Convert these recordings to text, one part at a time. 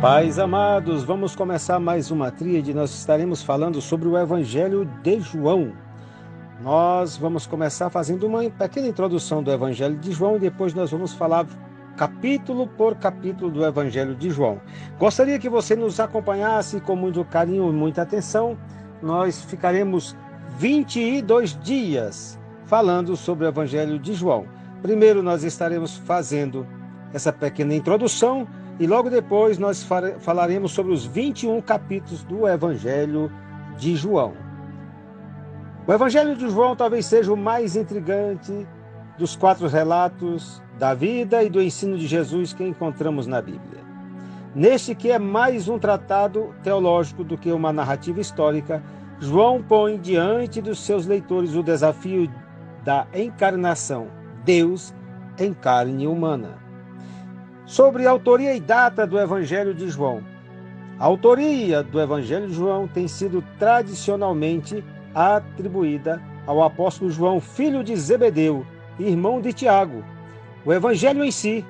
Pais amados, vamos começar mais uma tríade. Nós estaremos falando sobre o Evangelho de João. Nós vamos começar fazendo uma pequena introdução do Evangelho de João e depois nós vamos falar capítulo por capítulo do Evangelho de João. Gostaria que você nos acompanhasse com muito carinho e muita atenção. Nós ficaremos 22 dias falando sobre o Evangelho de João. Primeiro nós estaremos fazendo essa pequena introdução e logo depois nós falaremos sobre os 21 capítulos do Evangelho de João. O Evangelho de João talvez seja o mais intrigante dos 4 relatos da vida e do ensino de Jesus que encontramos na Bíblia. Neste que é mais um tratado teológico do que uma narrativa histórica, João põe diante dos seus leitores o desafio da encarnação, Deus em carne humana. Sobre a autoria e data do Evangelho de João. A autoria do Evangelho de João tem sido tradicionalmente atribuída ao apóstolo João, filho de Zebedeu, irmão de Tiago. O Evangelho em si,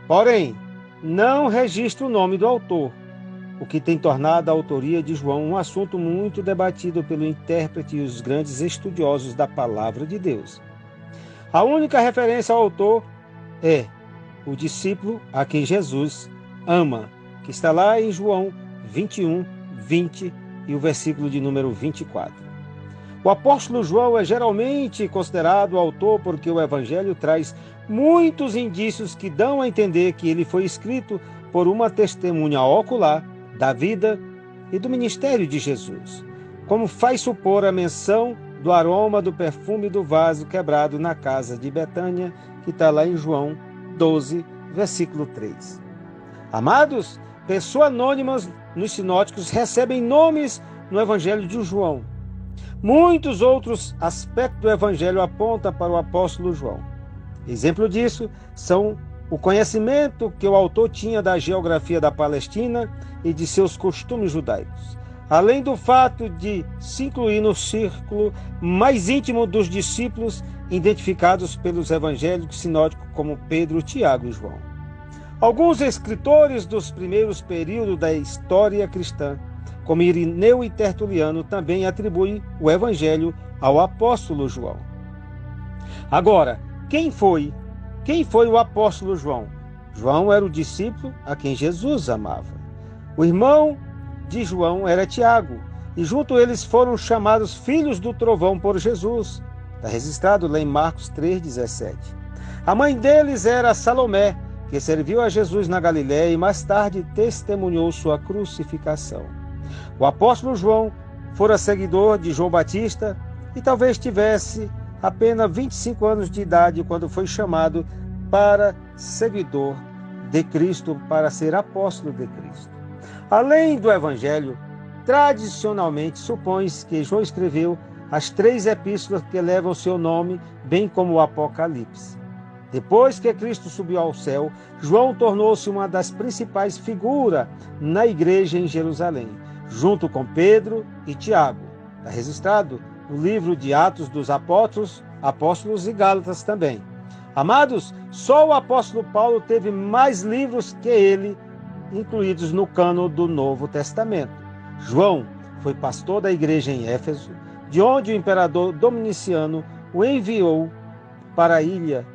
porém, não registra o nome do autor, o que tem tornado a autoria de João um assunto muito debatido pelo intérprete e os grandes estudiosos da palavra de Deus. A única referência ao autor é o discípulo a quem Jesus ama, que está lá em João 21, 20 e o versículo de número 24. O apóstolo João é geralmente considerado o autor porque o Evangelho traz muitos indícios que dão a entender que ele foi escrito por uma testemunha ocular da vida e do ministério de Jesus, como faz supor a menção do aroma do perfume do vaso quebrado na casa de Betânia, que está lá em João 12, versículo 3. Amados, pessoas anônimas nos sinóticos recebem nomes no Evangelho de João. Muitos outros aspectos do Evangelho apontam para o apóstolo João. Exemplo disso são o conhecimento que o autor tinha da geografia da Palestina e de seus costumes judaicos, além do fato de se incluir no círculo mais íntimo dos discípulos identificados pelos evangélicos sinóticos como Pedro, Tiago e João. Alguns escritores dos primeiros períodos da história cristã, como Irineu e Tertuliano, também atribuem o evangelho ao apóstolo João. Agora, quem foi o apóstolo João? João era o discípulo a quem Jesus amava. O irmão de João era Tiago, e junto eles foram chamados filhos do trovão por Jesus. Está registrado lá em Marcos 3,17. A mãe deles era Salomé, que serviu a Jesus na Galiléia e mais tarde testemunhou sua crucificação. O apóstolo João fora seguidor de João Batista e talvez tivesse apenas 25 anos de idade quando foi chamado para seguidor de Cristo, para ser apóstolo de Cristo. Além do Evangelho, tradicionalmente supõe-se que João escreveu as 3 epístolas que levam seu nome, bem como o Apocalipse. Depois que Cristo subiu ao céu, João tornou-se uma das principais figuras na igreja em Jerusalém, junto com Pedro e Tiago. Está registrado no livro de Atos dos Apóstolos e Gálatas também. Amados, só o apóstolo Paulo teve mais livros que ele, incluídos no cânon do Novo Testamento. João foi pastor da igreja em Éfeso, de onde o imperador Dominiciano o enviou para a ilha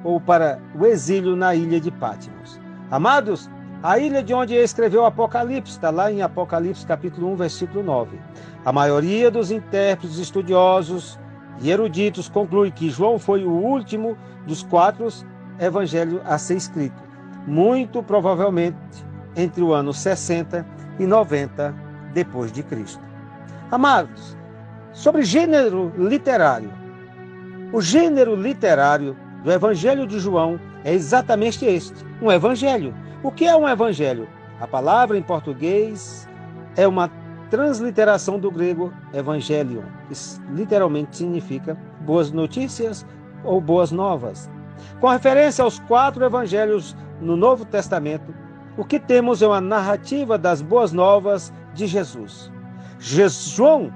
ou para o exílio na ilha de Patmos. Amados, a ilha de onde ele escreveu o Apocalipse, está lá em Apocalipse capítulo 1, versículo 9. A maioria dos intérpretes, estudiosos e eruditos conclui que João foi o último dos 4 evangelhos a ser escrito, muito provavelmente entre o ano 60 e 90 depois de Cristo. Amados, sobre gênero literário. O gênero literário do Evangelho de João é exatamente este, um evangelho. O que é um evangelho? A palavra em português é uma transliteração do grego evangelion, que literalmente significa boas notícias ou boas novas. Com referência aos 4 evangelhos no Novo Testamento, o que temos é uma narrativa das boas novas de Jesus. João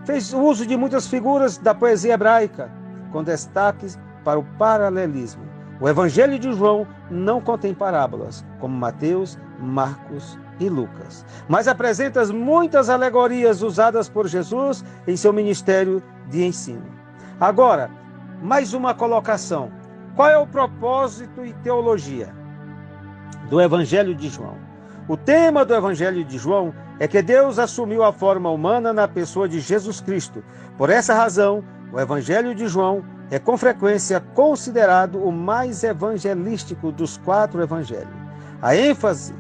fez uso de muitas figuras da poesia hebraica, com destaques para o paralelismo. O Evangelho de João não contém parábolas, como Mateus, Marcos e Lucas, mas apresenta muitas alegorias usadas por Jesus em seu ministério de ensino. Agora, mais uma colocação. Qual é o propósito e teologia do Evangelho de João? O tema do Evangelho de João é que Deus assumiu a forma humana na pessoa de Jesus Cristo. Por essa razão, o Evangelho de João é com frequência considerado o mais evangelístico dos 4 evangelhos. A ênfase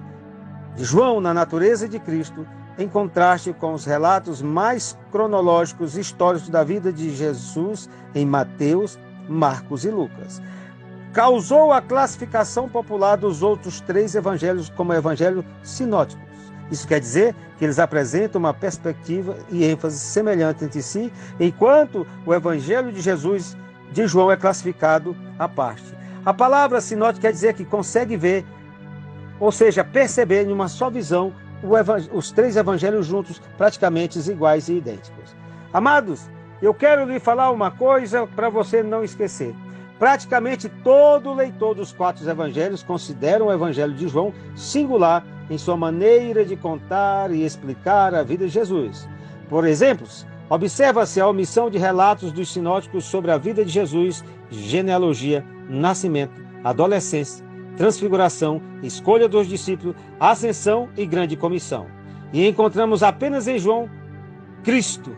de João na natureza de Cristo, em contraste com os relatos mais cronológicos e históricos da vida de Jesus em Mateus, Marcos e Lucas, causou a classificação popular dos outros 3 evangelhos como evangelhos sinóticos. Isso quer dizer que eles apresentam uma perspectiva e ênfase semelhante entre si, enquanto o evangelho de Jesus de João é classificado à parte. A palavra sinótico quer dizer que consegue ver, ou seja, perceber em uma só visão os 3 evangelhos juntos, praticamente iguais e idênticos. Amados, eu quero lhe falar uma coisa para você não esquecer. Praticamente todo leitor dos 4 evangelhos considera o evangelho de João singular em sua maneira de contar e explicar a vida de Jesus. Por exemplo, observa-se a omissão de relatos dos sinóticos sobre a vida de Jesus, genealogia, nascimento, adolescência, transfiguração, escolha dos discípulos, ascensão e grande comissão. E encontramos apenas em João Cristo,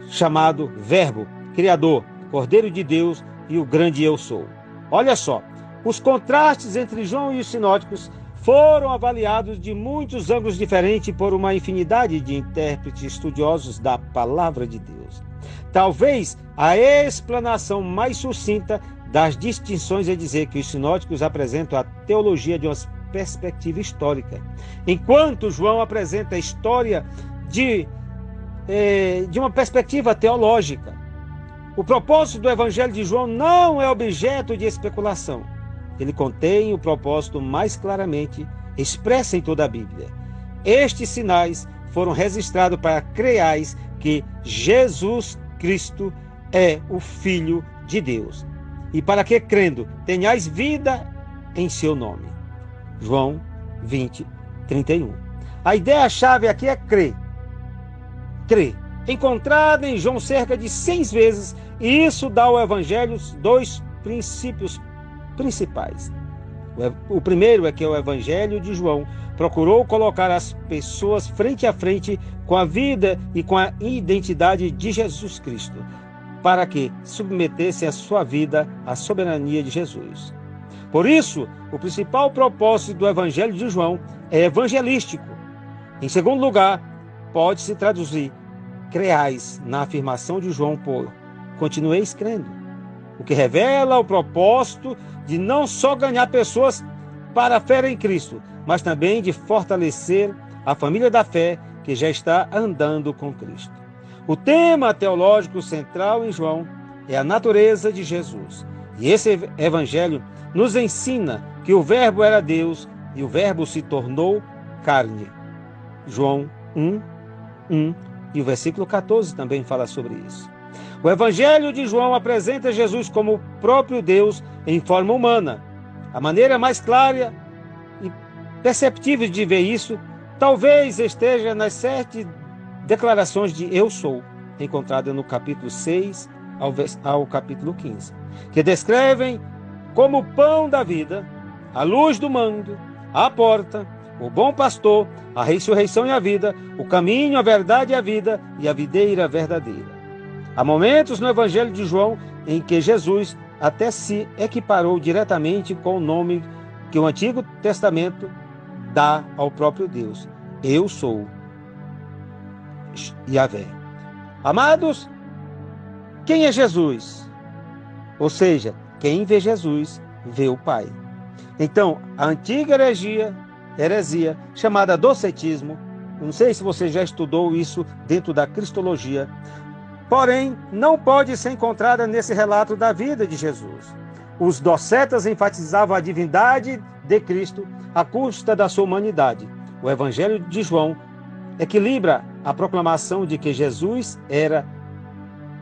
chamado Verbo, Criador, Cordeiro de Deus e o grande Eu Sou. Olha só, os contrastes entre João e os sinóticos foram avaliados de muitos ângulos diferentes por uma infinidade de intérpretes estudiosos da Palavra de Deus. Talvez a explanação mais sucinta das distinções é dizer que os sinóticos apresentam a teologia de uma perspectiva histórica, enquanto João apresenta a história de uma perspectiva teológica. O propósito do Evangelho de João não é objeto de especulação. Ele contém o propósito mais claramente expresso em toda a Bíblia. Estes sinais foram registrados para que creiais que Jesus Cristo é o Filho de Deus, e para que, crendo, tenhais vida em seu nome. João 20, 31. A ideia-chave aqui é crer. Crer. Encontrada em João cerca de 100 vezes, e isso dá ao Evangelho 2 princípios principais. O primeiro é que o Evangelho de João procurou colocar as pessoas frente a frente com a vida e com a identidade de Jesus Cristo, para que submetessem a sua vida à soberania de Jesus. Por isso, o principal propósito do Evangelho de João é evangelístico. Em segundo lugar, pode-se traduzir: creais na afirmação de João por continueis crendo, o que revela o propósito de não só ganhar pessoas para a fé em Cristo, mas também de fortalecer a família da fé que já está andando com Cristo. O tema teológico central em João é a natureza de Jesus. E esse evangelho nos ensina que o Verbo era Deus e o Verbo se tornou carne. João 1:1 e o versículo 14 também fala sobre isso. O Evangelho de João apresenta Jesus como o próprio Deus em forma humana. A maneira mais clara e perceptível de ver isso talvez esteja nas 7 declarações de Eu Sou, encontradas no capítulo 6 ao capítulo 15, que descrevem como o pão da vida, a luz do mundo, a porta, o bom pastor, a ressurreição e a vida, o caminho, a verdade e a vida, e a videira verdadeira. Há momentos no Evangelho de João em que Jesus até se equiparou diretamente com o nome que o Antigo Testamento dá ao próprio Deus: Eu sou Yahvé. Amados, quem é Jesus? Ou seja, quem vê Jesus, vê o Pai. Então, a antiga heresia chamada docetismo, não sei se você já estudou isso dentro da cristologia, porém, não pode ser encontrada nesse relato da vida de Jesus. Os docetas enfatizavam a divindade de Cristo à custa da sua humanidade. O Evangelho de João equilibra a proclamação de que Jesus era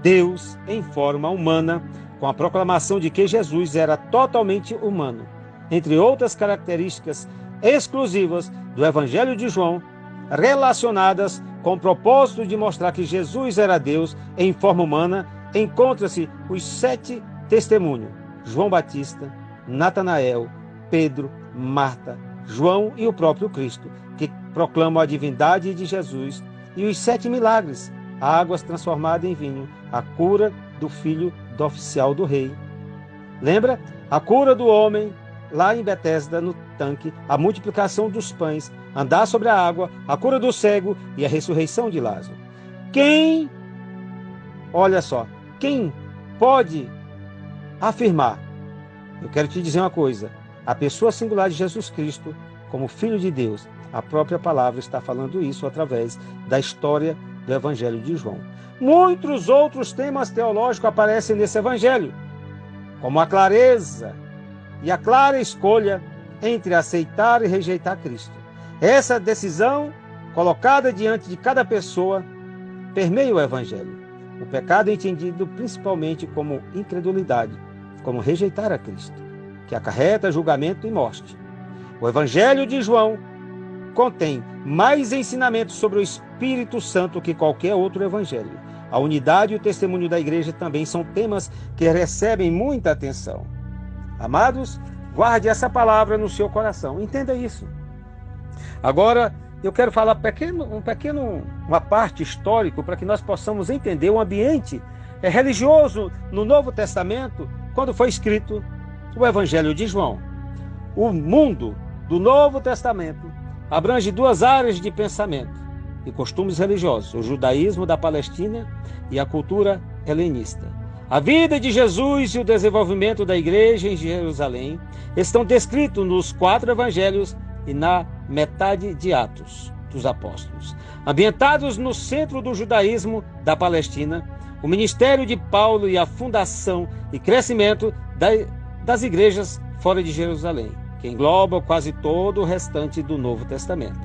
Deus em forma humana, com a proclamação de que Jesus era totalmente humano. Entre outras características exclusivas do Evangelho de João, relacionadas com o propósito de mostrar que Jesus era Deus em forma humana, encontra-se os 7 testemunhos: João Batista, Natanael, Pedro, Marta, João e o próprio Cristo, que proclamam a divindade de Jesus, e os 7 milagres: águas transformadas em vinho, a cura do filho do oficial do rei. Lembra? A cura do homem lá em Betesda, no tanque, a multiplicação dos pães, andar sobre a água, a cura do cego e a ressurreição de Lázaro. Olha só, quem pode afirmar, eu quero te dizer uma coisa, a pessoa singular de Jesus Cristo, como Filho de Deus, a própria palavra está falando isso através da história do Evangelho de João. Muitos outros temas teológicos aparecem nesse Evangelho, como a clareza e a clara escolha entre aceitar e rejeitar Cristo. Essa decisão, colocada diante de cada pessoa, permeia o Evangelho. O pecado é entendido principalmente como incredulidade, como rejeitar a Cristo, que acarreta julgamento e morte. O Evangelho de João contém mais ensinamentos sobre o Espírito Santo que qualquer outro evangelho. A unidade e o testemunho da igreja também são temas que recebem muita atenção. Amados, guarde essa palavra no seu coração. Entenda isso. Agora, eu quero falar uma parte histórica para que nós possamos entender o ambiente religioso no Novo Testamento, quando foi escrito o Evangelho de João. O mundo do Novo Testamento abrange 2 áreas de pensamento e costumes religiosos: o judaísmo da Palestina e a cultura helenista. A vida de Jesus e o desenvolvimento da igreja em Jerusalém estão descritos nos 4 evangelhos e na metade de Atos dos Apóstolos. Ambientados no centro do judaísmo da Palestina, o ministério de Paulo e a fundação e crescimento das igrejas fora de Jerusalém, que engloba quase todo o restante do Novo Testamento.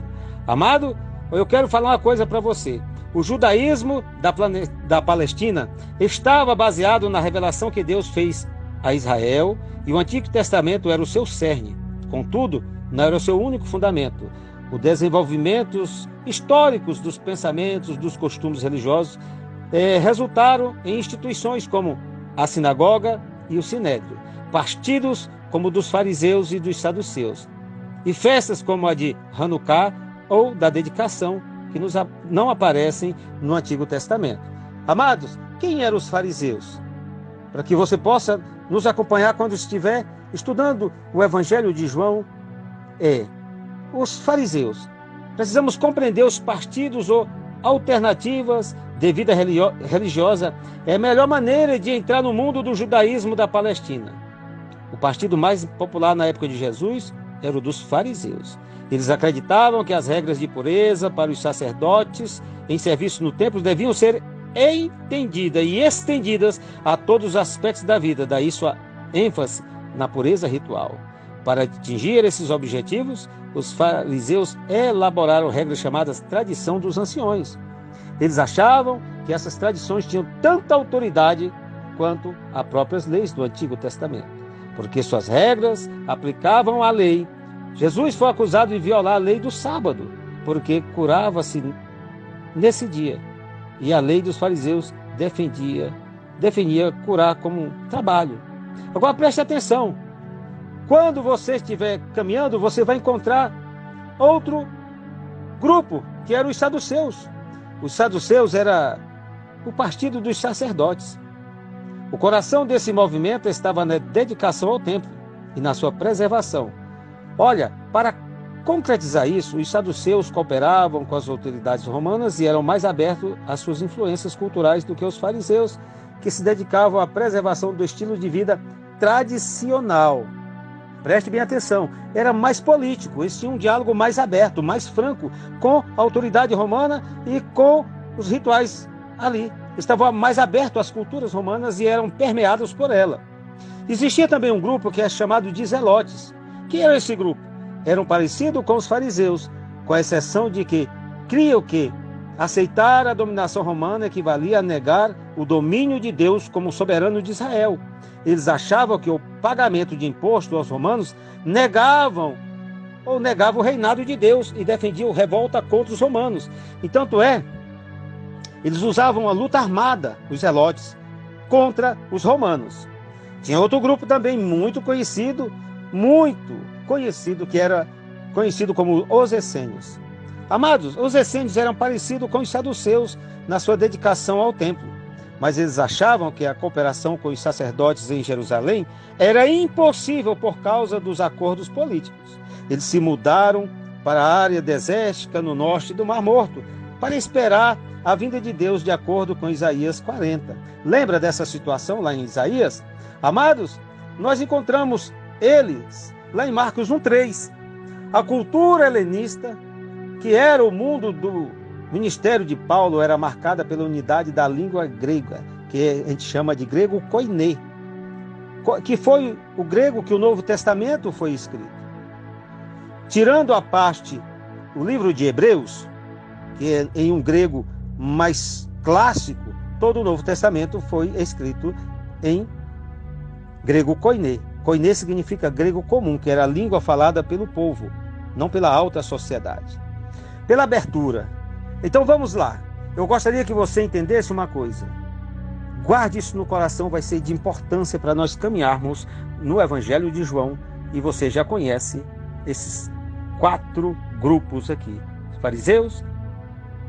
Amado, eu quero falar uma coisa para você. O judaísmo da Palestina estava baseado na revelação que Deus fez a Israel, e o Antigo Testamento era o seu cerne. Contudo, não era o seu único fundamento. Os desenvolvimentos históricos dos pensamentos, dos costumes religiosos, resultaram em instituições como a sinagoga e o sinédrio, partidos como o dos fariseus e dos saduceus, e festas como a de Hanukkah ou da dedicação, que não aparecem no Antigo Testamento. Amados, quem eram os fariseus? Para que você possa nos acompanhar quando estiver estudando o Evangelho de João, os fariseus. Precisamos compreender os partidos ou alternativas de vida religiosa. É a melhor maneira de entrar no mundo do judaísmo da Palestina. O partido mais popular na época de Jesus era o dos fariseus. Eles acreditavam que as regras de pureza para os sacerdotes em serviço no templo deviam ser entendidas e estendidas a todos os aspectos da vida, daí sua ênfase na pureza ritual. Para atingir esses objetivos, os fariseus elaboraram regras chamadas tradição dos anciões. Eles achavam que essas tradições tinham tanta autoridade quanto as próprias leis do Antigo Testamento, porque suas regras aplicavam a lei. Jesus foi acusado de violar a lei do sábado, porque curava-se nesse dia. E a lei dos fariseus definia curar como um trabalho. Agora preste atenção. Quando você estiver caminhando, você vai encontrar outro grupo, que eram os saduceus. Os saduceus era o partido dos sacerdotes. O coração desse movimento estava na dedicação ao templo e na sua preservação. Olha, para concretizar isso, os saduceus cooperavam com as autoridades romanas e eram mais abertos às suas influências culturais do que os fariseus, que se dedicavam à preservação do estilo de vida tradicional. Preste bem atenção, era mais político, eles tinham um diálogo mais aberto, mais franco com a autoridade romana e com os rituais ali. Estavam mais abertos às culturas romanas e eram permeados por ela. Existia também um grupo que é chamado de zelotes. Quem era esse grupo? Eram parecidos com os fariseus, com a exceção de que criam que aceitar a dominação romana equivalia a negar o domínio de Deus como soberano de Israel. Eles achavam que o pagamento de imposto aos romanos negavam ou negava o reinado de Deus e defendia a revolta contra os romanos. E tanto é, eles usavam a luta armada, os zelotes, contra os romanos. Tinha outro grupo também muito conhecido, que era conhecido como os essênios. Amados, os essênios eram parecidos com os saduceus na sua dedicação ao templo, mas eles achavam que a cooperação com os sacerdotes em Jerusalém era impossível por causa dos acordos políticos. Eles se mudaram para a área desértica no norte do Mar Morto para esperar a vinda de Deus de acordo com Isaías 40. Lembra dessa situação lá em Isaías? Amados, nós encontramos eles lá em Marcos 1:3. A cultura helenista, que era o mundo do ministério de Paulo, era marcada pela unidade da língua grega, que a gente chama de grego koiné, que foi o grego que o Novo Testamento foi escrito. Tirando a parte o livro de Hebreus, que é em um grego mais clássico, todo o Novo Testamento foi escrito em grego koiné. Koiné significa grego comum, que era a língua falada pelo povo, não pela alta sociedade. Pela abertura. Então vamos lá. Eu gostaria que você entendesse uma coisa. Guarde isso no coração, vai ser de importância para nós caminharmos no Evangelho de João. E você já conhece esses 4 grupos aqui: os fariseus,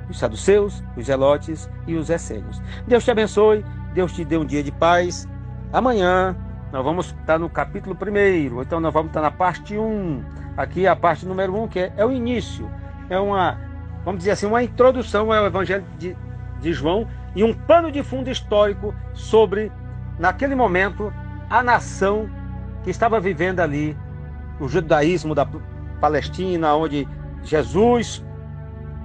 os saduceus, os zelotes e os essênios. Deus te abençoe, Deus te dê um dia de paz. Amanhã nós vamos estar no capítulo 1, então nós vamos estar na parte 1. Aqui a parte número 1, que é o início. É uma, vamos dizer assim, uma introdução ao Evangelho de João e um pano de fundo histórico sobre, naquele momento, a nação que estava vivendo ali, o judaísmo da Palestina, onde Jesus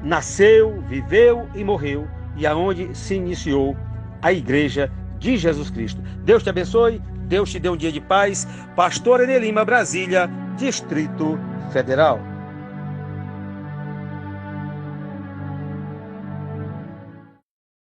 nasceu, viveu e morreu, e aonde se iniciou a igreja de Jesus Cristo. Deus te abençoe, Deus te dê um dia de paz. Pastor Enê Lima, Brasília, Distrito Federal.